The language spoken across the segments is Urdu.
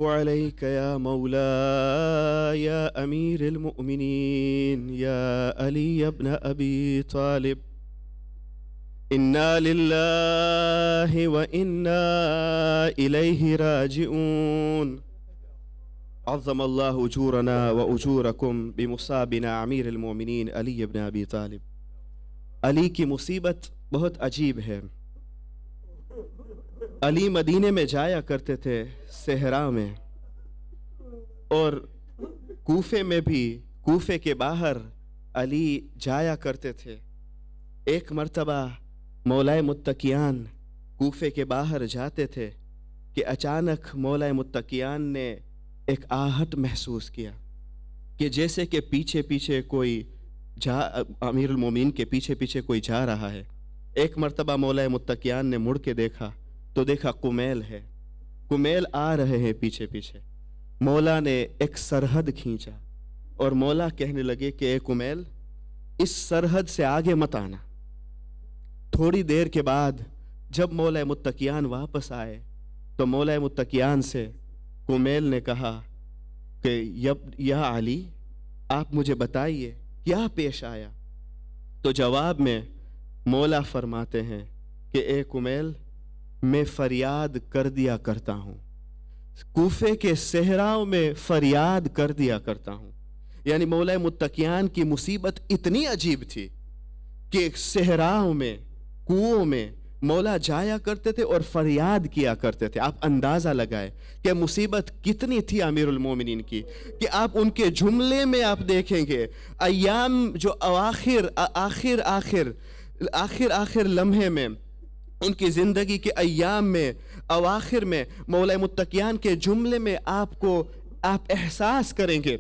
وعليك يا مولاي يا أمير المؤمنين يا علي بن أبي طالب. إنا لله وإنا إليه راجعون. عظم الله أجورنا وأجوركم بمصابنا أمير المؤمنين علی بن ابی طالب. علی کی مصیبت بہت عجیب ہے. علی مدینے میں جایا کرتے تھے صحرا میں، اور کوفے میں بھی، کوفے کے باہر علی جایا کرتے تھے. ایک مرتبہ مولائے متقیان کوفے کے باہر جاتے تھے کہ اچانک مولائے متقیان نے ایک آہٹ محسوس کیا کہ جیسے کہ پیچھے پیچھے کوئی امیر المومنین کے پیچھے پیچھے کوئی جا رہا ہے. ایک مرتبہ مولائے متقیان نے مڑ کے دیکھا تو دیکھا کمیل ہے، کمیل آ رہے ہیں پیچھے پیچھے. مولا نے ایک سرحد کھینچا اور مولا کہنے لگے کہ اے کمیل، اس سرحد سے آگے مت آنا. تھوڑی دیر کے بعد جب مولا متقیان واپس آئے تو مولا متقیان سے کمیل نے کہا کہ یا علی، آپ مجھے بتائیے کیا پیش آیا. تو جواب میں مولا فرماتے ہیں کہ اے کمیل، میں فریاد کر دیا کرتا ہوں، کوفے کے صحراؤں میں فریاد کر دیا کرتا ہوں. یعنی مولا متقیان کی مصیبت اتنی عجیب تھی کہ صحراؤں میں، کنوؤں میں مولا جایا کرتے تھے اور فریاد کیا کرتے تھے. آپ اندازہ لگائے کہ مصیبت کتنی تھی امیر المومنین کی، کہ آپ ان کے جملے میں آپ دیکھیں گے ایام جو آخر لمحے میں، ان کی زندگی کے ایام میں اواخر میں مولا متقیان کے جملے میں آپ احساس کریں گے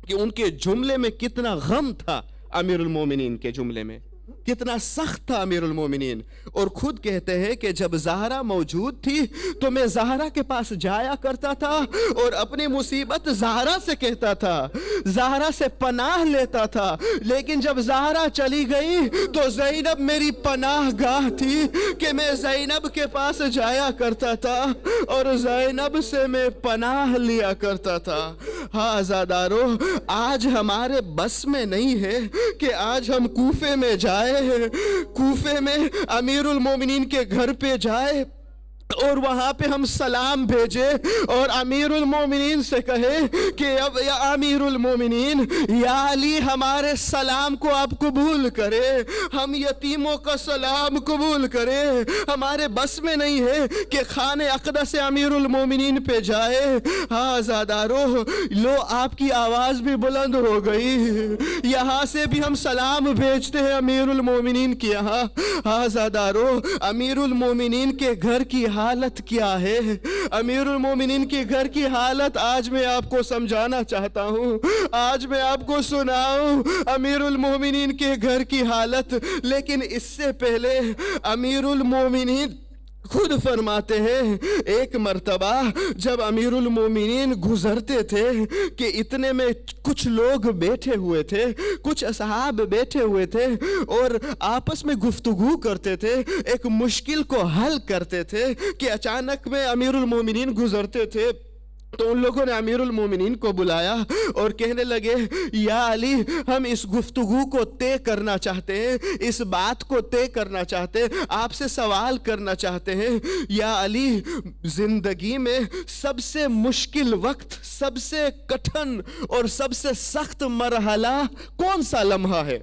کہ ان کے جملے میں کتنا غم تھا. امیر المومنین کے جملے میں کتنا سخت تھا امیر المومنین. اور خود کہتے ہیں کہ جب زہرا موجود تھی تو میں زہرا کے پاس جایا کرتا تھا اور اپنی مصیبت زہرا سے کہتا تھا، زہرا سے پناہ لیتا تھا. لیکن جب زہرا چلی گئی تو زینب میری پناہ گاہ تھی کہ میں زینب کے پاس جایا کرتا تھا اور زینب سے میں پناہ لیا کرتا تھا. ہاں عزادارو، آج ہمارے بس میں نہیں ہے کہ آج ہم کوفے میں جائے، کوفے میں امیر المومنین کے گھر پہ جائے اور وہاں پہ ہم سلام بھیجے اور امیر المومنین سے کہے کہ اب یا امیر المومنین، یا علی ہمارے سلام کو آپ قبول کرے، ہم یتیموں کا سلام قبول کرے. ہمارے بس میں نہیں ہے کہ خانہ اقدس امیر المومنین پہ جائے. ہاں زادارو، لو آپ کی آواز بھی بلند ہو گئی، یہاں سے بھی ہم سلام بھیجتے ہیں امیر المومنین کی یہاں. ہاں زادارو، امیر المومنین کے گھر کی حالت کیا ہے؟ امیر المومنین کے گھر کی حالت آج میں آپ کو سمجھانا چاہتا ہوں، آج میں آپ کو سناؤں امیر المومنین کے گھر کی حالت. لیکن اس سے پہلے امیر المومنین خود فرماتے ہیں ایک مرتبہ جب امیر المومنین گزرتے تھے کہ اتنے میں کچھ لوگ بیٹھے ہوئے تھے، کچھ اصحاب بیٹھے ہوئے تھے اور آپس میں گفتگو کرتے تھے، ایک مشکل کو حل کرتے تھے کہ اچانک میں امیر المومنین گزرتے تھے. تو ان لوگوں نے امیر المومنین کو بلایا اور کہنے لگے یا علی، ہم اس گفتگو کو طے کرنا چاہتے ہیں، اس بات کو طے کرنا چاہتے ہیں، آپ سے سوال کرنا چاہتے ہیں. یا علی، زندگی میں سب سے مشکل وقت، سب سے کٹھن اور سب سے سخت مرحلہ کون سا لمحہ ہے؟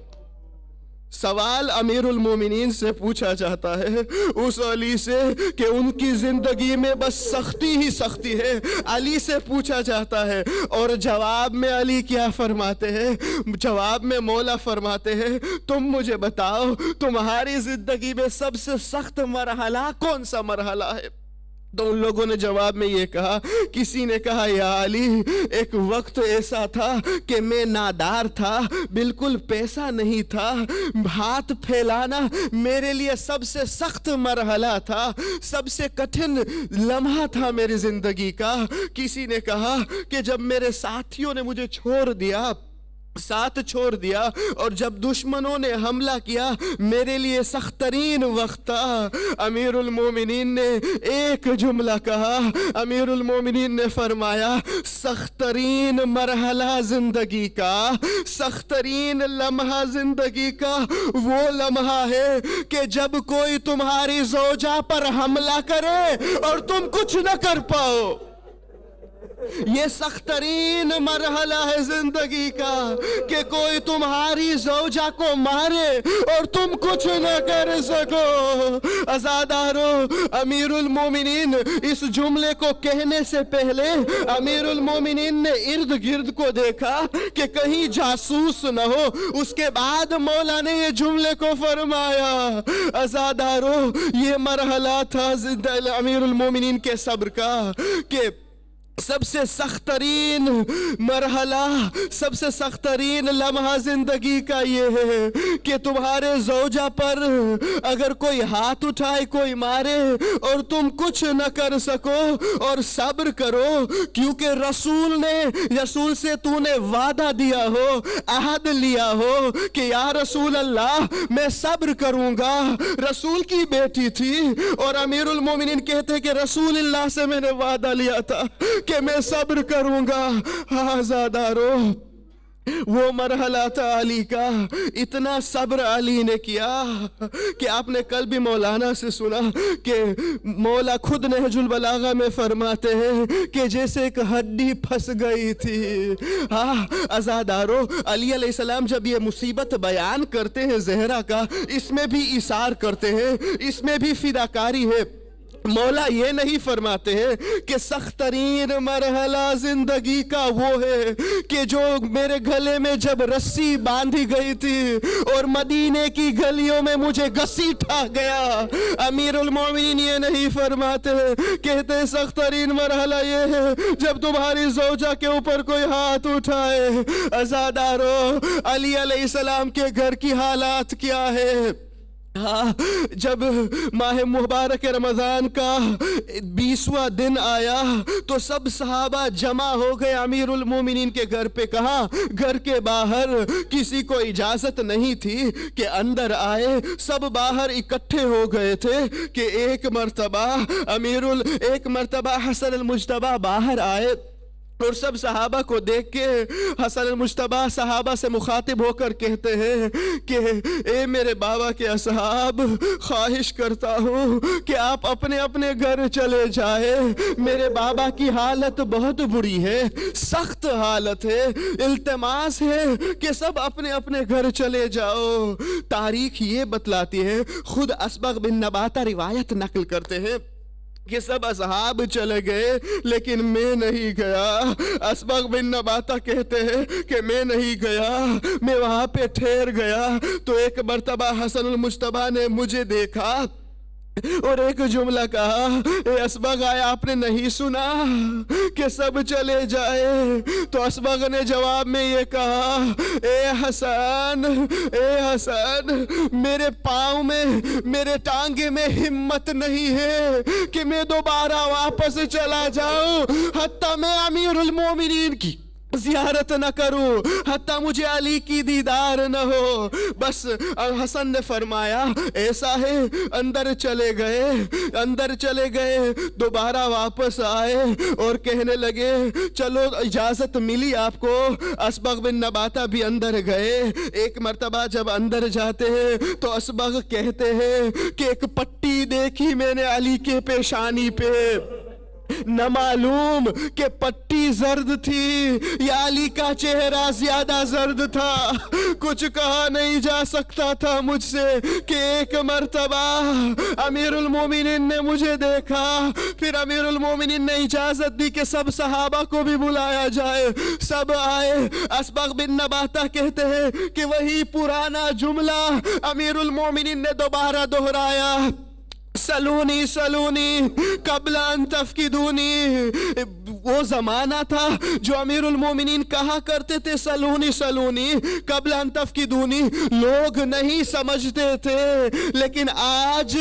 سوال امیر المومنین سے پوچھا جاتا ہے، اس علی سے کہ ان کی زندگی میں بس سختی ہی سختی ہے، علی سے پوچھا جاتا ہے. اور جواب میں علی کیا فرماتے ہیں؟ جواب میں مولا فرماتے ہیں تم مجھے بتاؤ تمہاری زندگی میں سب سے سخت مرحلہ کون سا مرحلہ ہے؟ تو ان لوگوں نے جواب میں یہ کہا، کسی نے کہا یا علی، ایک وقت ایسا تھا کہ میں نادار تھا، بالکل پیسہ نہیں تھا، ہاتھ پھیلانا میرے لیے سب سے سخت مرحلہ تھا، سب سے کٹھن لمحہ تھا میری زندگی کا. کسی نے کہا کہ جب میرے ساتھیوں نے مجھے چھوڑ دیا ساتھ چھوڑ دیا، اور جب دشمنوں نے حملہ کیا میرے لیے سخت ترین وقت تھا۔ امیر المومنین نے ایک جملہ کہا، امیر المومنین نے فرمایا سخت ترین مرحلہ زندگی کا، سخت ترین لمحہ زندگی کا وہ لمحہ ہے کہ جب کوئی تمہاری زوجہ پر حملہ کرے اور تم کچھ نہ کر پاؤ۔ یہ سخت ترین مرحلہ ہے زندگی کا کہ کوئی تمہاری زوجہ کو مارے اور تم کچھ نہ کر سکو۔ عزادارو، امیر المومنین اس جملے کو کہنے سے پہلے امیر المومنین نے ارد گرد کو دیکھا کہ کہیں جاسوس نہ ہو، اس کے بعد مولا نے یہ جملے کو فرمایا۔ عزادارو، یہ مرحلہ تھا امیر المومنین کے صبر کا کہ سب سے سخت ترین مرحلہ، سب سے سخت ترین لمحہ زندگی کا یہ ہے کہ تمہارے زوجہ پر اگر کوئی ہاتھ اٹھائے، کوئی مارے اور تم کچھ نہ کر سکو اور صبر کرو، کیونکہ رسول سے تو نے وعدہ دیا ہو، عہد لیا ہو کہ یا رسول اللہ میں صبر کروں گا۔ رسول کی بیٹی تھی اور امیر المومنین کہتے کہ رسول اللہ سے میں نے وعدہ لیا تھا کہ میں صبر کروں گا۔ آزادارو، وہ مرحلہ تھا علی کا، اتنا صبر علی نے کیا کہ آپ نے کل بھی مولانا سے سنا کہ مولا خود نہج البلاغہ میں فرماتے ہیں کہ جیسے ایک ہڈی پھنس گئی تھی۔ عزادارو، علی علیہ السلام جب یہ مصیبت بیان کرتے ہیں زہرا کا، اس میں بھی اثار کرتے ہیں، اس میں بھی فداکاری ہے۔ مولا یہ نہیں فرماتے ہیں کہ سخت ترین مرحلہ زندگی کا وہ ہے کہ جو میرے گلے میں جب رسی باندھی گئی تھی اور مدینے کی گلیوں میں مجھے گھسیٹا گیا۔ امیر المومنین یہ نہیں فرماتے ہیں، کہتے ہیں سخت ترین مرحلہ یہ ہے جب تمہاری زوجہ کے اوپر کوئی ہاتھ اٹھائے۔ عزادارو، علی علیہ السلام کے گھر کی حالات کیا ہے؟ جب ماہ مبارک رمضان کا 20واں دن آیا تو سب صحابہ جمع ہو گئے امیر المومنین کے گھر پہ۔ کہاں؟ گھر کے باہر۔ کسی کو اجازت نہیں تھی کہ اندر آئے، سب باہر اکٹھے ہو گئے تھے کہ ایک مرتبہ حسن المجتبیٰ باہر آئے اور سب صحابہ کو دیکھ کے حسن المجتبیٰ صحابہ سے مخاطب ہو کر کہتے ہیں کہ اے میرے بابا کے اصحاب، خواہش کرتا ہوں کہ آپ اپنے اپنے گھر چلے جائیں، میرے بابا کی حالت بہت بری ہے، سخت حالت ہے، التماس ہے کہ سب اپنے اپنے گھر چلے جاؤ۔ تاریخ یہ بتلاتی ہے، خود اسبغ بن نباتہ روایت نقل کرتے ہیں کہ سب اصحاب چلے گئے لیکن میں نہیں گیا۔ اسبغ بن نباتہ کہتے ہیں کہ میں نہیں گیا، میں وہاں پہ ٹھہر گیا تو ایک مرتبہ حسن المجتبیٰ نے مجھے دیکھا اور ایک جملہ کہا، اے اسبغ، آیا آپ نے نہیں سنا کہ سب چلے جائے؟ تو اسبغ نے جواب میں یہ کہا، اے حسن، میرے پاؤں میں، میرے ٹانگے میں ہمت نہیں ہے کہ میں دوبارہ واپس چلا جاؤں، حتیٰ میں امیر المومنین کی زیارت نہ کروں، حتیٰ مجھے علی کی دیدار نہ ہو۔ بس حسن نے فرمایا ایسا ہے، اندر چلے گئے، دوبارہ واپس آئے اور کہنے لگے چلو اجازت ملی آپ کو۔ اسبغ بن نباتہ بھی اندر گئے۔ ایک مرتبہ جب اندر جاتے ہیں تو اسبغ کہتے ہیں کہ ایک پٹی دیکھی میں نے علی کے پیشانی پہ، نہ معلوم کہ پٹی زرد تھی یا علی کا چہرہ زیادہ زرد تھا۔ کچھ کہا نہیں جا سکتا تھا مجھ سے کہ ایک مرتبہ امیر المومنین نے مجھے دیکھا، پھر امیر المومنین نے اجازت دی کہ سب صحابہ کو بھی بلایا جائے، سب آئے۔ اسبغ بن نباتہ کہتے ہیں کہ وہی پرانا جملہ امیر المومنین نے دوبارہ دہرایا، سلونی قبل ان تفقدونی، وہ زمانہ تھا جو امیر المومنین کہا کرتے تھے سلونی سلونی قبل ان تفقدونی، لوگ نہیں سمجھتے تھے، لیکن آج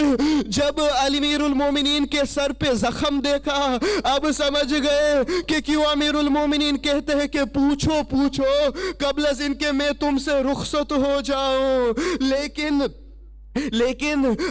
جب امیر المومنین کے سر پہ زخم دیکھا اب سمجھ گئے کہ کیوں امیر المومنین کہتے ہیں کہ پوچھو پوچھو قبل از ان کے میں تم سے رخصت ہو جاؤں۔ لیکن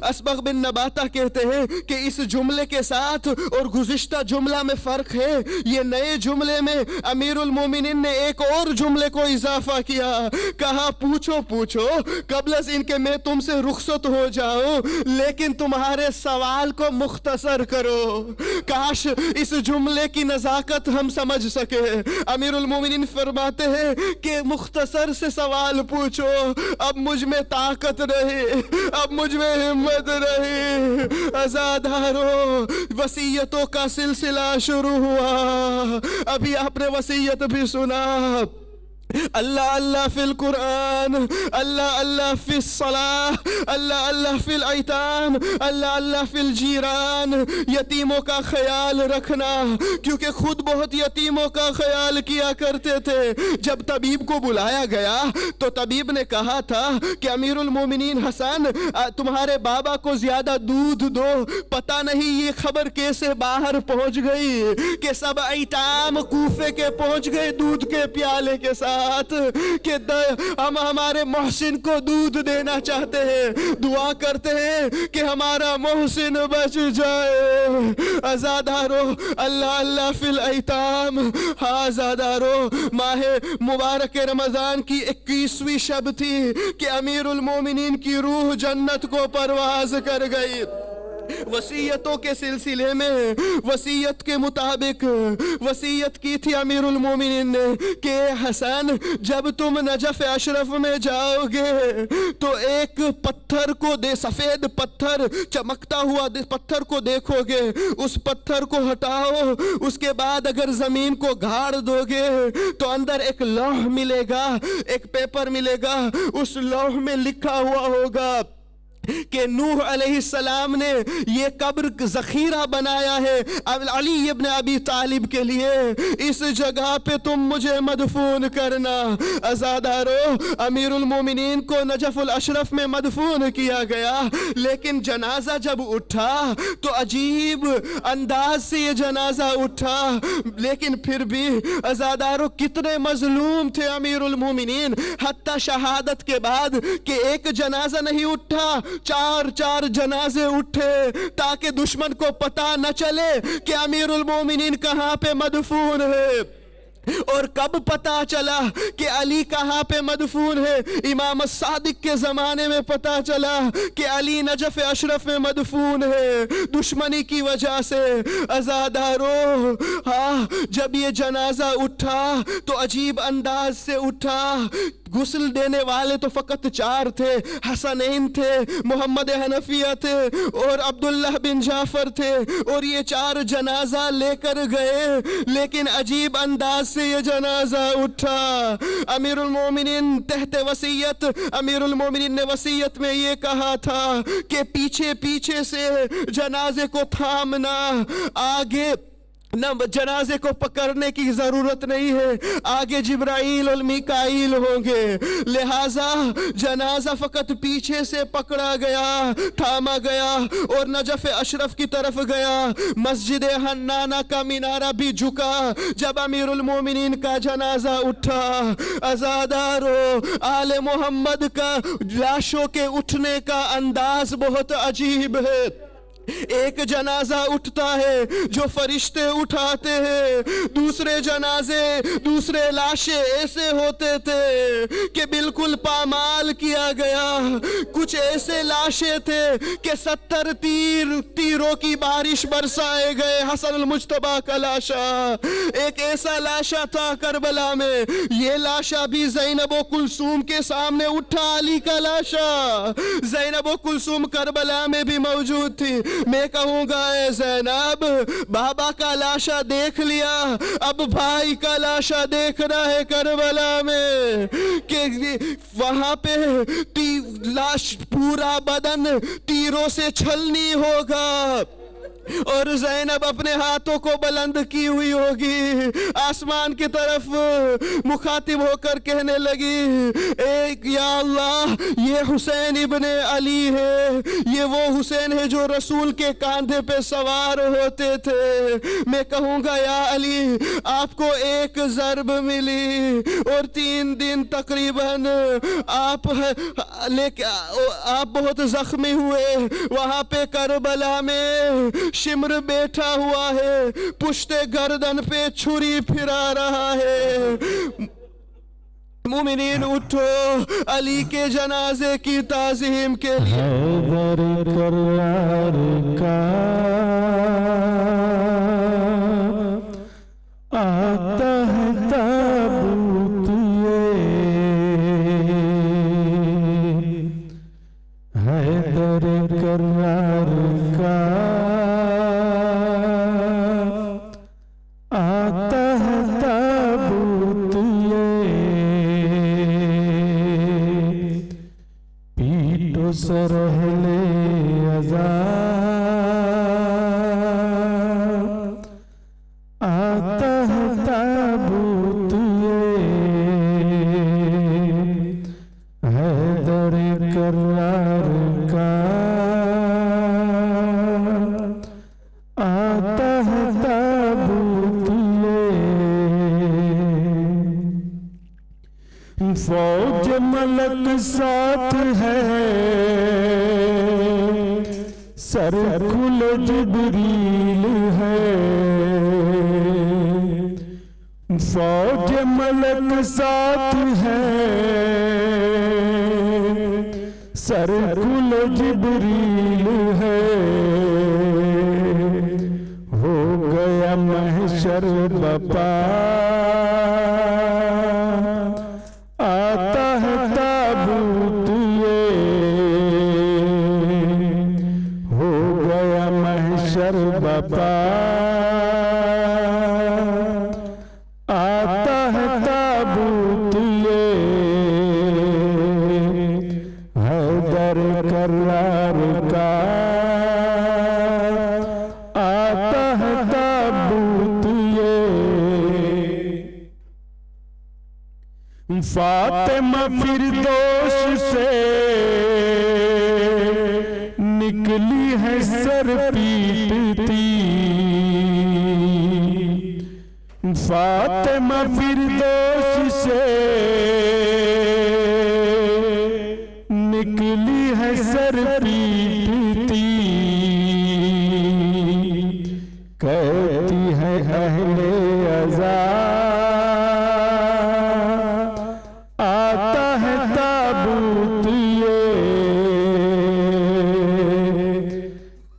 اسبغ بن نباتہ کہتے ہیں کہ اس جملے کے ساتھ اور گزشتہ جملہ میں فرق ہے۔ یہ نئے جملے میں امیر المومنین نے ایک اور جملے کو اضافہ کیا، کہا پوچھو پوچھو قبل از ان کے میں تم سے رخصت ہو جاؤں، لیکن تمہارے سوال کو مختصر کرو۔ کاش اس جملے کی نزاکت ہم سمجھ سکے۔ امیر المومنین فرماتے ہیں کہ مختصر سے سوال پوچھو، اب مجھ میں طاقت رہی، اب مجھ میں ہمت رہی۔ عزادارو، وصیتوں کا سلسلہ شروع ہوا، ابھی آپ نے وصیت بھی سنا۔ اللہ اللہ فی القرآن، اللہ اللہ فی الصلاة، اللہ اللہ فی الایتام، اللہ اللہ فی الجیران۔ یتیموں کا خیال رکھنا، کیونکہ خود بہت یتیموں کا خیال کیا کرتے تھے۔ جب طبیب کو بلایا گیا تو طبیب نے کہا تھا کہ امیر المومنین حسن، تمہارے بابا کو زیادہ دودھ دو۔ پتہ نہیں یہ خبر کیسے باہر پہنچ گئی کہ سب ایتام کوفے کے پہنچ گئے دودھ کے پیالے کے ساتھ کہ ہم ہمارے محسن کو دودھ دینا چاہتے ہیں، دعا کرتے ہیں کہ ہمارا محسن بچ جائے۔ عزادارو، اللہ اللہ فی الایتام۔ ہاں عزادارو، ماہ مبارک رمضان کی 21ویں شب تھی کہ امیر المومنین کی روح جنت کو پرواز کر گئی۔ وصیتوں کے سلسلے میں وصیت کے مطابق وصیت کی تھی امیر المومنین نے کہ حسن، جب تم نجف اشرف میں جاؤ گے تو ایک پتھر کو سفید پتھر، چمکتا ہوا پتھر کو دیکھو گے، اس پتھر کو ہٹاؤ، اس کے بعد اگر زمین کو گھاڑ دو گے تو اندر ایک لوح ملے گا، ایک پیپر ملے گا، اس لوح میں لکھا ہوا ہوگا کہ نوح علیہ السلام نے یہ قبر ذخیرہ بنایا ہے علی ابن ابی طالب کے لیے، اس جگہ پہ تم مجھے مدفون کرنا۔ عزادارو، امیر المومنین کو نجف الاشرف میں مدفون کیا گیا، لیکن جنازہ جب اٹھا تو عجیب انداز سے یہ جنازہ اٹھا، لیکن پھر بھی عزادارو کتنے مظلوم تھے امیر المومنین، حتی شہادت کے بعد کہ ایک جنازہ نہیں اٹھا، چار جنازے اٹھے تاکہ دشمن کو پتہ نہ چلے کہ امیر المومنین کہاں پہ مدفون ہے۔ اور کب پتہ چلا کہ علی کہاں پہ مدفون ہے؟ امام صادق کے زمانے میں پتہ چلا کہ علی نجف اشرف میں مدفون ہے، دشمنی کی وجہ سے۔ عزادارو، ہاں جب یہ جنازہ اٹھا تو عجیب انداز سے اٹھا، غسل دینے والے تو فقط 4 تھے، حسنین تھے، محمد حنفیہ تھے اور عبداللہ بن جعفر تھے، اور یہ 4 جنازہ لے کر گئے، لیکن عجیب انداز سے یہ جنازہ اٹھا۔ امیر المومنین تحت وصیت، امیر المومنین نے وصیت میں یہ کہا تھا کہ پیچھے پیچھے سے جنازے کو تھامنا، آگے نہ جنازے کو پکڑنے کی ضرورت نہیں ہے، آگے جبرائیل اور میکائیل ہوں گے، لہٰذا جنازہ فقط پیچھے سے پکڑا گیا، تھاما گیا اور نجف اشرف کی طرف گیا۔ مسجد حنانہ کا مینارہ بھی جھکا جب امیر المومنین کا جنازہ اٹھا۔ عزادارو، آل محمد کا لاشوں کے اٹھنے کا انداز بہت عجیب ہے۔ ایک جنازہ اٹھتا ہے جو فرشتے اٹھاتے ہیں، دوسرے جنازے، دوسرے لاشیں ایسے ہوتے تھے کہ بالکل پامال کیا گیا، کچھ ایسے لاشیں تھے کہ 70 تیروں کی بارش برسائے گئے۔ حسن المجتبیٰ کا لاشا ایک ایسا لاشا تھا کربلا میں، یہ لاشا بھی زینب و کلثوم کے سامنے اٹھا، علی کا لاشا، زینب و کلثوم کربلا میں بھی موجود تھی۔ میں کہوں گا اے زینب، بابا کا لاشا دیکھ لیا، اب بھائی کا لاشا دیکھنا ہے کربلا میں، کہ وہاں پہ لاش پورا بدن تیروں سے چھلنی ہوگا، اور زینب اپنے ہاتھوں کو بلند کی ہوئی ہوگی، آسمان کی طرف مخاطب ہو کر کہنے لگی، ایک یا اللہ یہ حسین ابن علی ہے، یہ وہ حسین ہے جو رسول کے کاندھے پہ سوار ہوتے تھے۔ میں کہوں گا یا علی آپ کو ایک ضرب ملی اور 3 دن تقریباً آپ بہت زخمی ہوئے، وہاں پہ کربلا میں شمر بیٹھا ہوا ہے، پشت گردن پہ چھری پھرا رہا ہے۔ مومنین اٹھو علی کے جنازے کی تعظیم کے لیے۔ حیدر کرار کا آتا ہے تابوت یہ، حیدر کرار کا آتا ہے تابوت یہ، پیٹو سرہلے عذاب آتا ہے تابوت یہ، حیدر کرار کا آتا ہے تابوت یہ، فوج ملک ساتھ ہے، سر کھل جبریل ہے، فوج ملک ساتھ ہے، سر کھل جبریل ہے، ہو گیا محشر بپا آتا ہے تابوت یہ، ہو گیا محشر بپا آتا ہے تابوت یہ، حیدر کرار کا آتا ہے تابوت یہ، فاطمہ فردوس سے نکلی ہے سر پیٹتی، فاطمہ فردوس سے نکلی ہے سر پیٹتی، کہتی ہے اہل عزا آتا ہے تابوت یہ،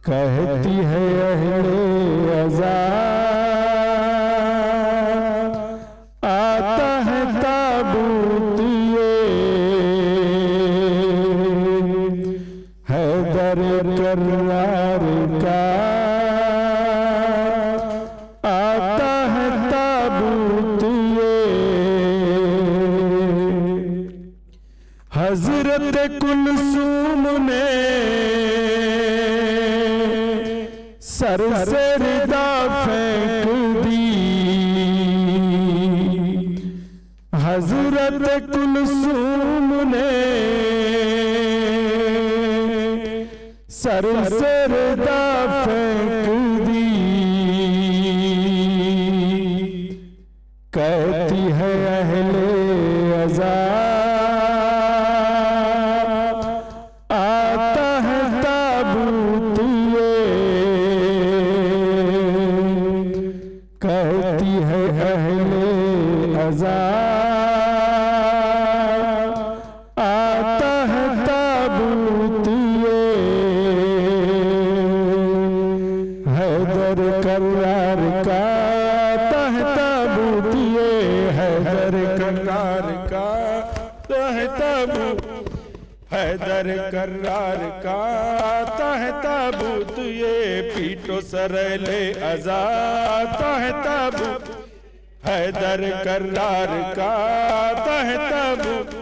کہتی ہے اہل عزا آتا ہے تابوت یہ، حیدر کرار کا آتا ہے تابوت یہ، حضرت کلثوم نے سر سے ردا پھینک دی، حضرت کلثوم نے سر سے ردا پھینک دی، کہتی ہے اہل عزا آتا ہے تابوت یہ، کہتی ہے اہل عزا آتا ہے تابوت یہ، حیدر کرار کا آتا ہے تابوت یہ، حیدر کرار کا آتا ہے تابوت، حیدر کرار کا آتا ہے تابوت یہ، پیٹو سرہلے عزا آتا ہے تابوت، حیدر کرار کا آتا ہے تابوت،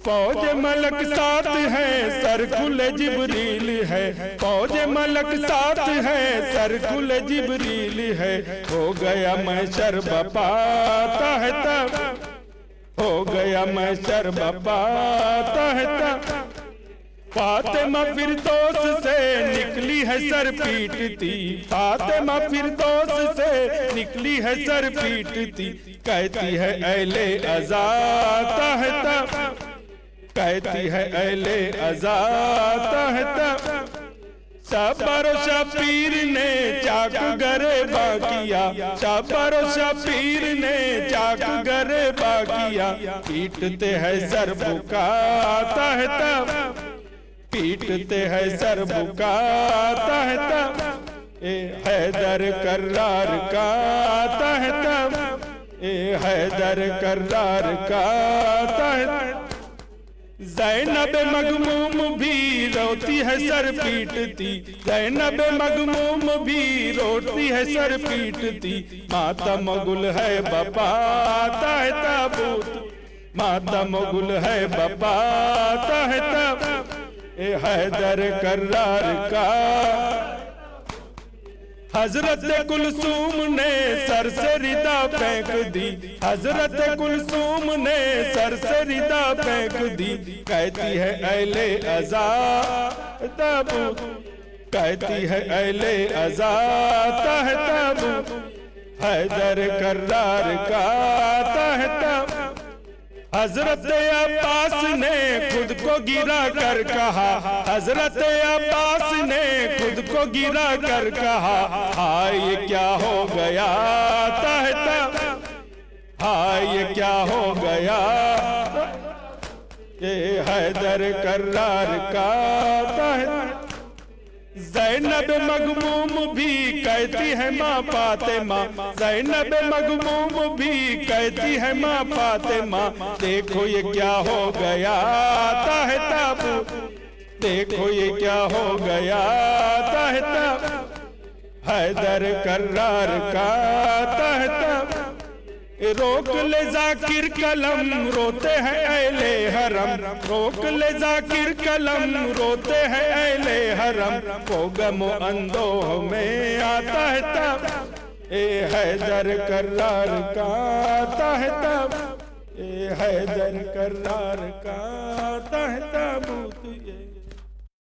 فوج ملک ساتھ ہے سرکل جبریل ہے، فوج ملک ساتھ ہے سرکل جبریل ہے، ہو گیا محشر بپا تحت، ہو گیا محشر بپا تحت، فاطمہ فردوس سے نکلی ہے سر پیٹتی، فاطمہ فردوس سے نکلی ہے سر پیٹتی، کہتی ہے اہل عزا تحت، کہتی ہے اہل عزا تحت، شبر و شبیر نے چاک گریباں کیا، شبر و شبیر نے چاک گریباں کیا، پیٹتے ہیں سر بکاتا ہے تب، پیٹتے ہیں سر بکاتا ہے تب، اے حیدر کرار کا تحت، اے حیدر کرار کا تحت، زینب مغموم بھی روتی ہے سر پیٹتی، زینب مغموم بھی روتی ہے سر پیٹتی، ماتم گل ہے بپا ہے تابوت، ماتم گل ہے بپا ہے تاب، اے حیدر کرار کا، حضرت کلثوم نے سر سے ردا پھینک دی، حضرت کلثوم نے سر سے ردا پھینک دی، کہتی ہے اہل عزا تابوت، کہتی ہے اہل عزا تابوت، حیدر کرار کا تحت، حضرت عباس نے خود کو گرا کر کہا، حضرت عباس نے خود کو گرا کر کہا، ہائے یہ کیا ہو گیا تحت، ہائے یہ کیا ہو گیا، یہ حیدر کرار کا تحت، زینب مغموم بھی کہتی ہے ماں فاطمہ، زینب مغموم بھی کہتی ہے ماں فاطمہ، دیکھو یہ کیا ہو گیا ہے تابوت، دیکھو یہ کیا ہو گیا ہے تابوت، حیدر کرار کا تحت، روک لے ذاکر قلم روتے ہیں اہل حرم، روک لے ذاکر قلم روتے ہیں اہل حرم، وہ غم و اندوہ میں آتا ہے تب، اے حیدر کرار کا آتا ہے تب، اے حیدر کرار کا آتا ہے تب۔